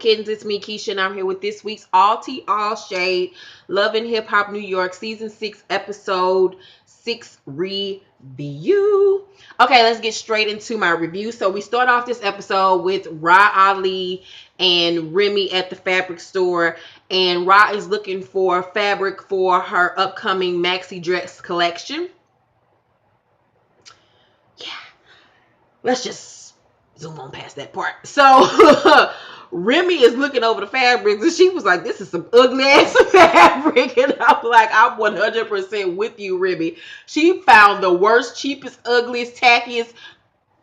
Kittens, it's me, Keisha, and I'm here with this week's All Tea, All Shade, Love and Hip Hop New York, Season 6, Episode 6 review. Okay, let's get straight into my review. So we start off this episode with Ra Ali and Remy at the fabric store, and Ra is looking for fabric for her upcoming maxi dress collection. Yeah, let's just zoom on past that part. So Remy is looking over the fabrics and she was like, this is some ugly ass fabric. And I'm like, I'm 100% with you, Remy. She found the worst, cheapest, ugliest, tackiest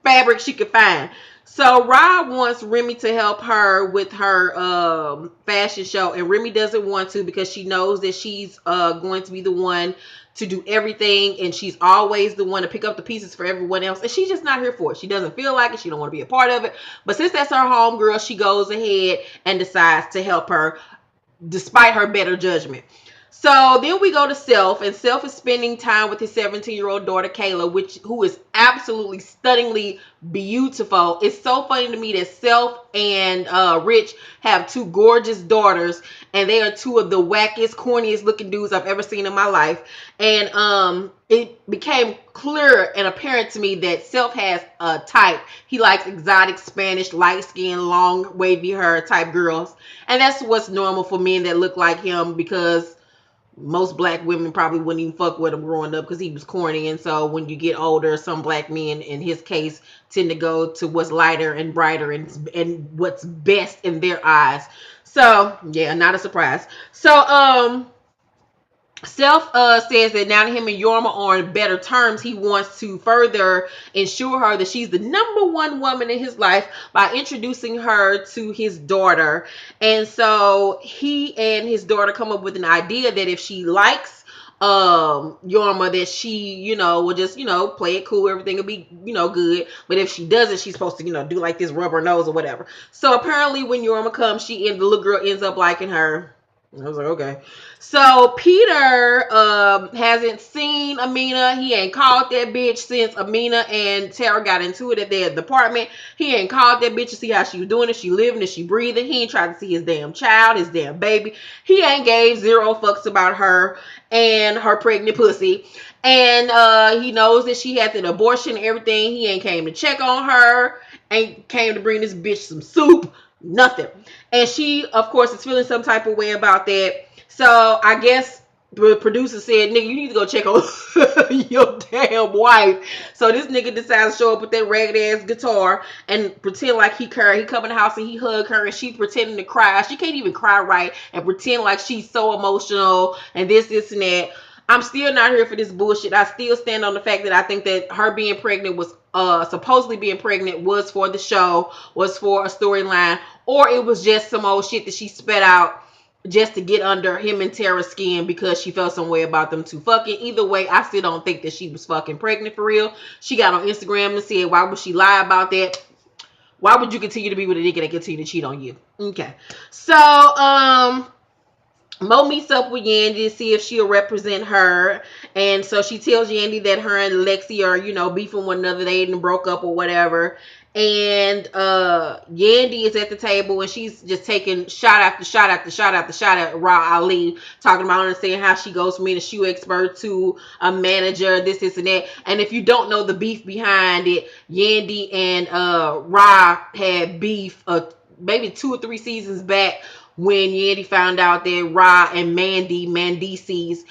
fabric she could find. So Rob wants Remy to help her with her fashion show, and Remy doesn't want to because she knows that she's going to be the one to do everything, and she's always the one to pick up the pieces for everyone else, and she's just not here for it. She doesn't feel like it. She don't want to be a part of it. But since that's her home girl, she goes ahead and decides to help her despite her better judgment. So then we go to Self, and Self is spending time with his 17-year-old daughter Kayla, who is absolutely stunningly beautiful. It's so funny to me that Self and Rich have two gorgeous daughters, and they are two of the wackiest, corniest looking dudes I've ever seen in my life. And it became clear and apparent to me that Self has a type. He likes exotic Spanish, light skin, long, wavy hair type girls, and that's what's normal for men that look like him, because most black women probably wouldn't even fuck with him growing up because he was corny. And so when you get older, some black men in his case tend to go to what's lighter and brighter and what's best in their eyes. So yeah, not a surprise. So Self says that now that him and Yorma are on better terms, he wants to further ensure her that she's the number one woman in his life by introducing her to his daughter. And so he and his daughter come up with an idea that if she likes Yorma, that she, will just, play it cool, everything will be, good. But if she doesn't, she's supposed to, do like this rubber nose or whatever. So apparently when Yorma comes, the little girl ends up liking her. I was like, okay. So Peter hasn't seen Amina. He ain't called that bitch since Amina and Tara got into it at their department. He ain't called that bitch to see how she was doing. Is she living? Is she breathing? He ain't tried to see his damn child, his damn baby. He ain't gave zero fucks about her and her pregnant pussy. And he knows that she had an abortion and everything. He ain't came to check on her. Ain't came to bring this bitch some soup. Nothing. And she, of course, is feeling some type of way about that. So I guess the producer said, nigga, you need to go check on your damn wife. So this nigga decides to show up with that ragged ass guitar and pretend like he care. He come in the house and he hug her and she pretending to cry. She can't even cry right and pretend like she's so emotional and this and that. I'm still not here for this bullshit. I still stand on the fact that I think that her being pregnant was supposedly being pregnant was for the show, was for a storyline, or it was just some old shit that she spat out just to get under him and Tara's skin because she felt some way about them two fucking. Either way, I still don't think that she was fucking pregnant for real. She got on Instagram and said, why would she lie about that? Why would you continue to be with a nigga that continue to cheat on you? Okay. So, Mo meets up with Yandy to see if she'll represent her. And so she tells Yandy that her and Lexi are, beefing one another. They ain't broke up or whatever. And Yandy is at the table and she's just taking shot after shot after shot after shot at Ra Ali, talking about understanding how she goes from being a shoe expert to a manager, this and that. And if you don't know the beef behind it, Yandy and Ra had beef maybe 2 or 3 seasons back, when Yandy found out that Ra and Mandices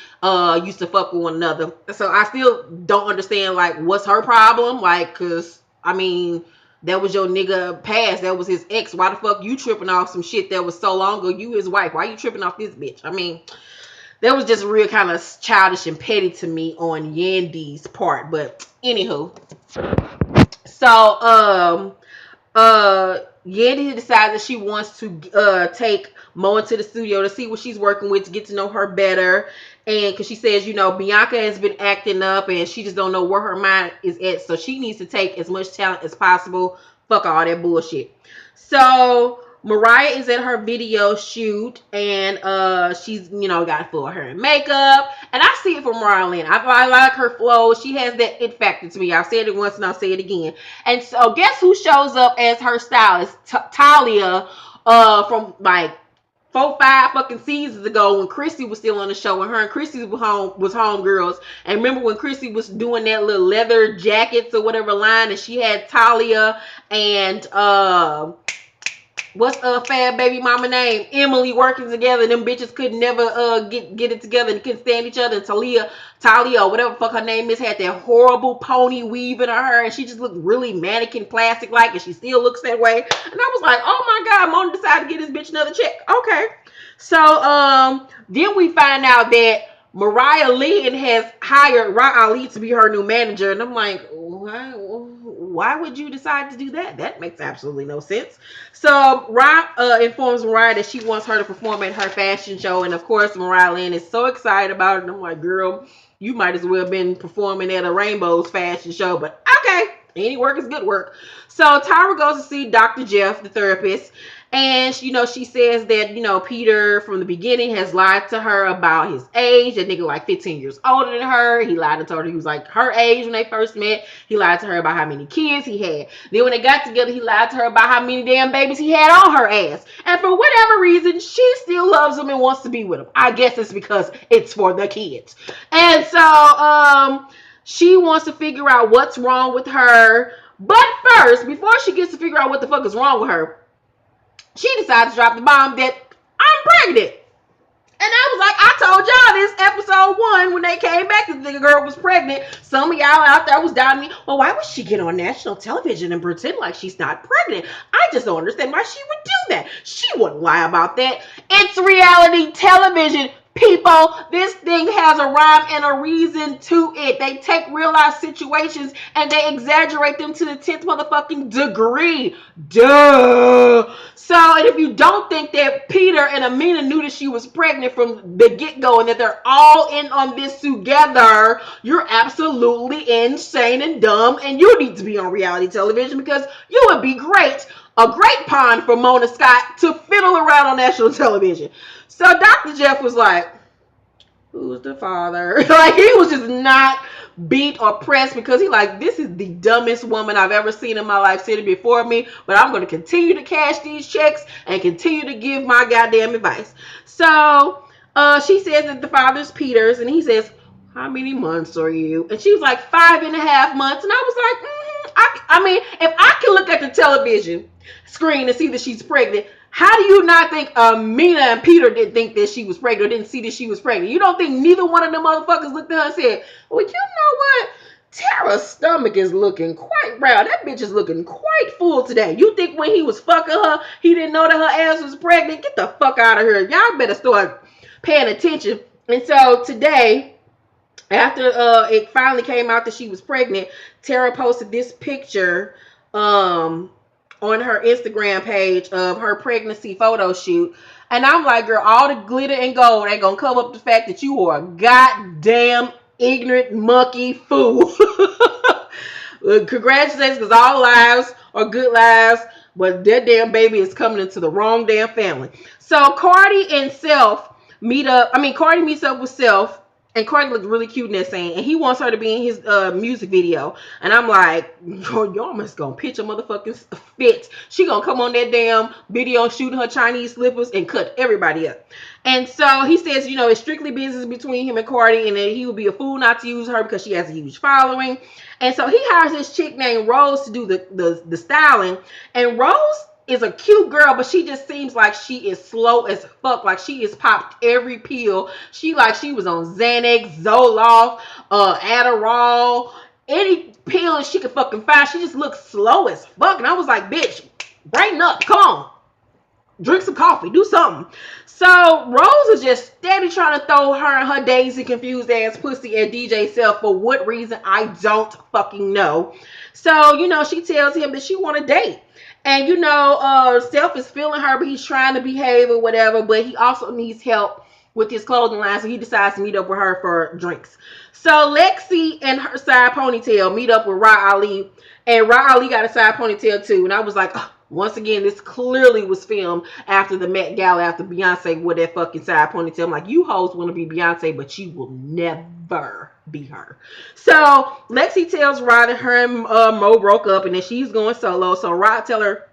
used to fuck with one another. So I still don't understand, like, what's her problem? Like, cause I mean, that was your nigga past. That was his ex. Why the fuck you tripping off some shit that was so long ago? You his wife. Why you tripping off this bitch? I mean, that was just real kind of childish and petty to me on Yandy's part. But anywho, so Yandy decides that she wants to take Mo into the studio to see what she's working with, to get to know her better. And because she says, Bianca has been acting up and she just don't know where her mind is at. So she needs to take as much talent as possible. Fuck all that bullshit. So Mariah is at her video shoot and she's, got full hair and makeup. And I see it from Mariah Lynn. I like her flow. She has that it factor to me. I've said it once and I'll say it again. And so guess who shows up as her stylist? Talia from like 4, 5 fucking seasons ago when Chrissy was still on the show and her and Chrissy was home girls. And remember when Chrissy was doing that little leather jackets or whatever line, and she had Talia and what's fab baby mama name? Emily working together. Them bitches could never get it together and couldn't stand each other. And Talia, or whatever the fuck her name is, had that horrible pony weave in her hair, and she just looked really mannequin plastic like, and she still looks that way. And I was like, oh my god, Mona decided to get this bitch another check. Okay. So then we find out that Mariah Lynn has hired Ra Ali to be her new manager, and I'm like, why would you decide to do that? That makes absolutely no sense. So Ra informs Mariah that she wants her to perform at her fashion show, and of course Mariah Lynn is so excited about it. And I'm like, girl, you might as well have been performing at a Rainbow's fashion show, but okay, any work is good work. So Tyra goes to see Dr. Jeff, the therapist, and she says that Peter from the beginning has lied to her about his age. That nigga like 15 years older than her. He lied and told her he was like her age when they first met. He lied to her about how many kids he had. Then when they got together, he lied to her about how many damn babies he had on her ass. And for whatever reason, she still loves him and wants to be with him. I guess it's because it's for the kids. And so she wants to figure out what's wrong with her. But first, before she gets to figure out what the fuck is wrong with her, she decides to drop the bomb that I'm pregnant. And I was like, I told y'all this episode 1 when they came back, the girl was pregnant. Some of y'all out there was doubting me. Well, why would she get on national television and pretend like she's not pregnant? I just don't understand why she would do that. She wouldn't lie about that. It's reality television. People, this thing has a rhyme and a reason to it. They take real life situations and they exaggerate them to the 10th motherfucking degree. Duh. So, and if you don't think that Peter and Amina knew that she was pregnant from the get-go and that they're all in on this together, you're absolutely insane and dumb, and you need to be on reality television because you would be a great pawn for Mona Scott to fiddle around on national television. So Dr. Jeff was like, who's the father? Like, he was just not beat or pressed because he like, this is the dumbest woman I've ever seen in my life sitting before me, but I'm going to continue to cash these checks and continue to give my goddamn advice. So she says that the father's Peter's, and he says, how many months are you? And she was like, 5.5 months. And I was like, I mean, if I can look at the television screen and see that she's pregnant, how do you not think Amina and Peter didn't think that she was pregnant or didn't see that she was pregnant? You don't think neither one of them motherfuckers looked at her and said, well, you know what? Tara's stomach is looking quite round. That bitch is looking quite full today. You think when he was fucking her, he didn't know that her ass was pregnant? Get the fuck out of here. Y'all better start paying attention. And so today, after it finally came out that she was pregnant, Tara posted this picture on her Instagram page of her pregnancy photo shoot. And I'm like, girl, all the glitter and gold ain't gonna cover up the fact that you are a goddamn ignorant monkey fool. Congratulations, because all lives are good lives, but that damn baby is coming into the wrong damn family. So Cardi and Self Cardi meets up with Self, and Cardi looks really cute in that scene, and he wants her to be in his music video. And I'm like, y'all must gonna pitch a motherfucking fit. She gonna come on that damn video shooting her Chinese slippers and cut everybody up. And so he says, it's strictly business between him and Cardi, and that he would be a fool not to use her because she has a huge following. And so he hires this chick named Rose to do the styling. And Rose is a cute girl, but she just seems like she is slow as fuck. Like she is popped every pill. She was on Xanax, Zoloft, Adderall, any pill she could fucking find. She just looks slow as fuck. And I was like, bitch, brighten up. Come on. Drink some coffee. Do something. So Rose is just steady trying to throw her and her daisy confused ass pussy at DJ Self for what reason I don't fucking know. So, she tells him that she want to date. And, Self is feeling her, but he's trying to behave or whatever. But he also needs help with his clothing line. So he decides to meet up with her for drinks. So Lexi and her side ponytail meet up with Ra Ali. And Ra Ali got a side ponytail too. And I was like, oh, once again, this clearly was filmed after the Met Gala, after Beyonce wore that fucking side ponytail. I'm like, you hoes want to be Beyonce, but you will never be her. So Lexi tells Ra that her and Mo broke up and that she's going solo. So Ra tell her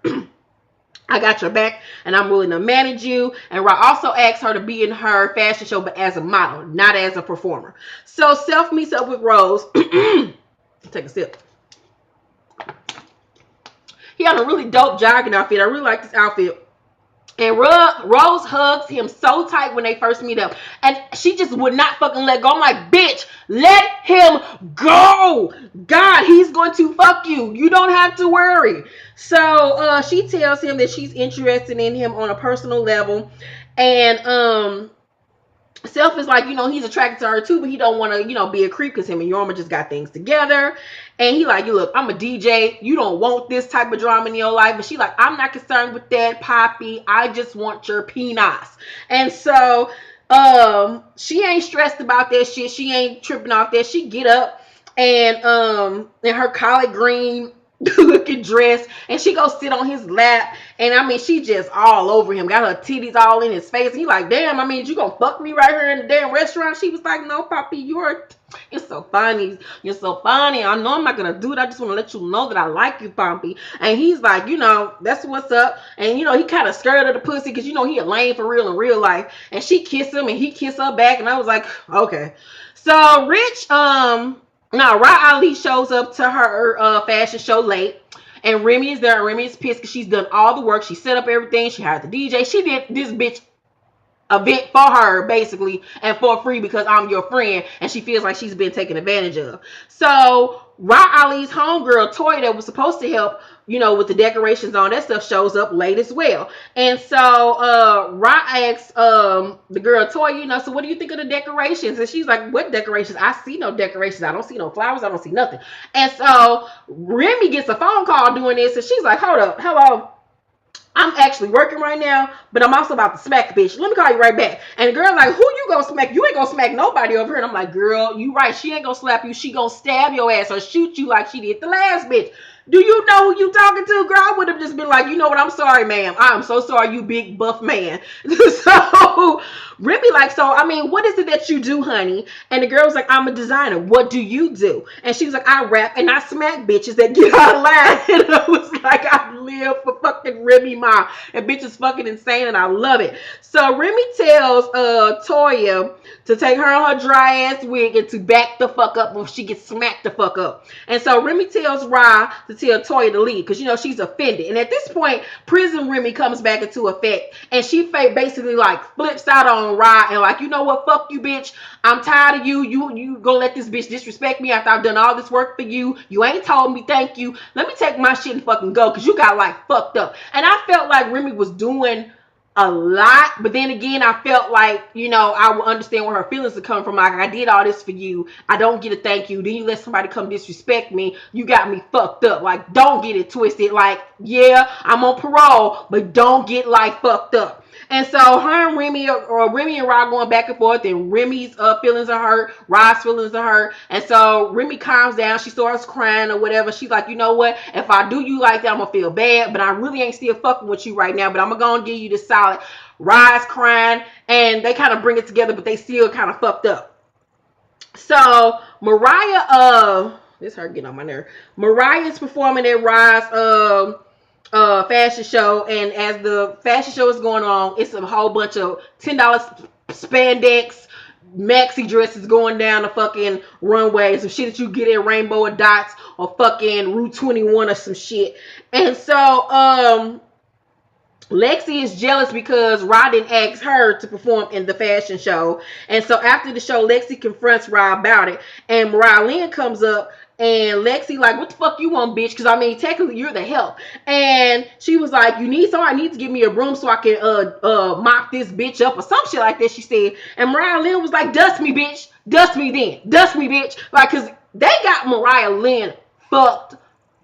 I got your back and I'm willing to manage you. And Ra also asked her to be in her fashion show, but as a model, not as a performer. So Self meets up with Rose. Take a sip. He had a really dope jogging outfit. I really like this outfit. And Rose hugs him so tight when they first meet up. And she just would not fucking let go. I'm like, bitch, let him go. God, he's going to fuck you. You don't have to worry. So she tells him that she's interested in him on a personal level. And Self is like, he's attracted to her too, but he don't want to, be a creep because him and Yorma just got things together. And he like, look, I'm a DJ. You don't want this type of drama in your life. But she like, I'm not concerned with that, Poppy. I just want your penis. And so she ain't stressed about that shit. She ain't tripping off that. She get up and in her collard green looking dress, and she go sit on his lap, and I mean she just all over him, got her titties all in his face, and he like, damn, I mean, you gonna fuck me right here in the damn restaurant? She was like, no, Poppy, you're so funny, you're so funny. I know I'm not gonna do it, I just want to let you know that I like you, Poppy. And he's like, that's what's up. And he kind of scared of the pussy because he a lame for real in real life. And she kissed him and he kissed her back, and I was like, okay. So Rich now, Ra Ali shows up to her fashion show late, and Remy is there. And Remy is pissed because she's done all the work. She set up everything. She hired the DJ. She did this bitch event for her, basically, and for free because I'm your friend, and she feels like she's been taken advantage of. So Ra Ali's homegirl, Toy, that was supposed to help, with the decorations on, that stuff shows up late as well. And so Ra asks the girl, Toy, so what do you think of the decorations? And she's like, what decorations? I see no decorations. I don't see no flowers. I don't see nothing. And so Remy gets a phone call doing this, and she's like, hold up, hello, I'm actually working right now, but I'm also about to smack the bitch. Let me call you right back. And the girl like, who you gonna smack? You ain't gonna smack nobody over here. And I'm like, girl, you right. She ain't gonna slap you. She gonna stab your ass or shoot you like she did the last bitch. Do you know who you talking to, girl? I would have just been like, you know what? I'm sorry, ma'am. I'm so sorry, you big buff man. So Remy like, so I mean, what is it that you do, honey? And the girl was like, I'm a designer. What do you do? And she was like, I rap and I smack bitches that get out of line. And I was like, I live for fucking Remy Ma. And bitch is fucking insane, and I love it. So Remy tells Toya to take her and her dry ass wig and to back the fuck up when she gets smacked the fuck up. And so Remy tells Ra to tell Toya to leave because she's offended. And at this point, prison Remy comes back into effect, and she basically like flips out on Ra and like, you know what, fuck you, bitch. I'm tired of you. You gonna let this bitch disrespect me after I've done all this work for you. You ain't told me thank you. Let me take my shit and fucking go because you got like fucked up. And I felt like Remy was doing a lot, but then again, I felt like, I would understand where her feelings are coming from. Like, I did all this for you. I don't get a thank you. Then you let somebody come disrespect me. You got me fucked up. Like, don't get it twisted. Like, yeah, I'm on parole, but don't get like fucked up. And so her and Remy, or Remy and Ra going back and forth, and Remy's feelings are hurt, Ra's feelings are hurt. And so Remy calms down. She starts crying or whatever. She's like, you know what? If I do you like that, I'm going to feel bad, but I really ain't still fucking with you right now, but I'm going to give you the solid. Ra's crying, and they kind of bring it together, but they still kind of fucked up. So Mariah, this her getting on my nerve. Mariah's performing at Ra's fashion show, and as the fashion show is going on, it's a whole bunch of $10 spandex maxi dresses going down the fucking runway, some shit that you get at Rainbow Dots or fucking Route 21 or some shit. And so Lexi is jealous because Ra didn't ask her to perform in the fashion show. And so after the show, Lexi confronts Ra about it, and Mariah Lynn comes up, and Lexi like, what the fuck you want, bitch? Because I mean, technically you're the help. And she was like, you need somebody needs to give me a broom so I can mop this bitch up or some shit like that, she said. And Mariah Lynn was like, dust me, bitch. Dust me then. Dust me, bitch. Like, because they got Mariah Lynn fucked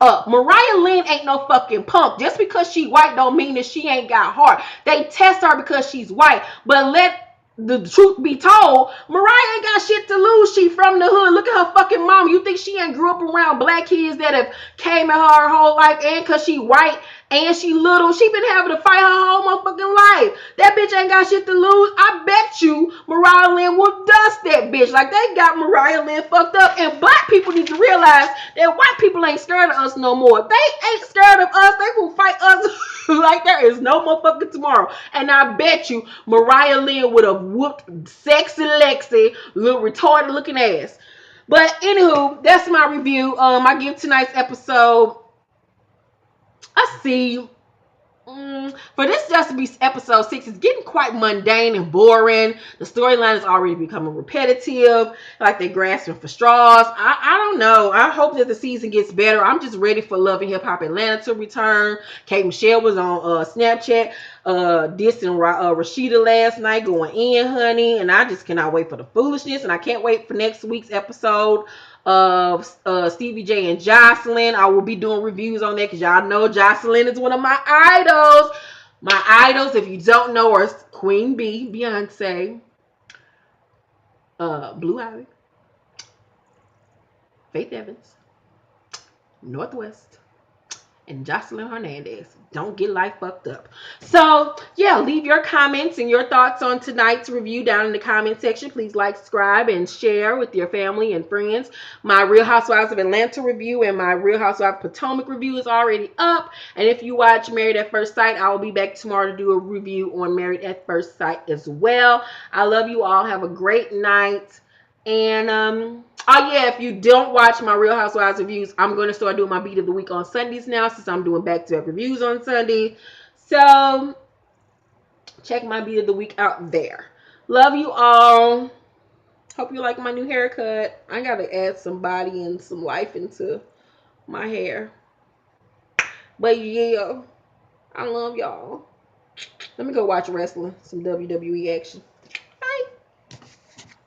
up. Mariah Lynn ain't no fucking punk. Just because she white don't mean that she ain't got heart. They test her because she's white. But let the truth be told, Mariah ain't got shit to lose. She from the hood. Look at her fucking mom. You think she ain't grew up around black kids that have came at her whole life, and because she white and she little, she been having to fight her whole motherfucking life. That bitch ain't got shit to lose. I bet you Mariah Lynn will dust that bitch. Like, they got Mariah Lynn fucked up. And black people need to realize that white people ain't scared of us no more. If they ain't scared of us, they will fight us like there is no motherfucking tomorrow. And I bet you Mariah Lynn would have whooped Sexy Lexi, little retarded looking ass. But anywho, that's my review. I give tonight's episode, I see. For this just to be episode 6, it's getting quite mundane and boring. The storyline is already becoming repetitive, like they're grasping for straws. I don't know. I hope that the season gets better. I'm just ready for Love and Hip Hop Atlanta to return. Kate Michelle was on Snapchat dissing Rashida last night, going in, honey, and I just cannot wait for the foolishness, and I can't wait for next week's episode of Stevie J and Jocelyn. I will be doing reviews on that because y'all know Jocelyn is one of my idols. My idols, if you don't know, are Queen B, Beyonce, Blue Ivy, Faith Evans, Northwest, and Jocelyn Hernandez. Don't get life fucked up. So, yeah, leave your comments and your thoughts on tonight's review down in the comment section. Please like, subscribe, and share with your family and friends. My Real Housewives of Atlanta review and my Real Housewives of Potomac review is already up. And if you watch Married at First Sight, I will be back tomorrow to do a review on Married at First Sight as well. I love you all. Have a great night. And oh yeah, if you don't watch my Real Housewives reviews, I'm going to start doing my beat of the week on Sundays now, since I'm doing back-to-back reviews on Sunday. So check my beat of the week out there. Love you all. Hope you like my new haircut. I gotta add some body and some life into my hair. But yeah, I love y'all. Let me go watch wrestling, some WWE action.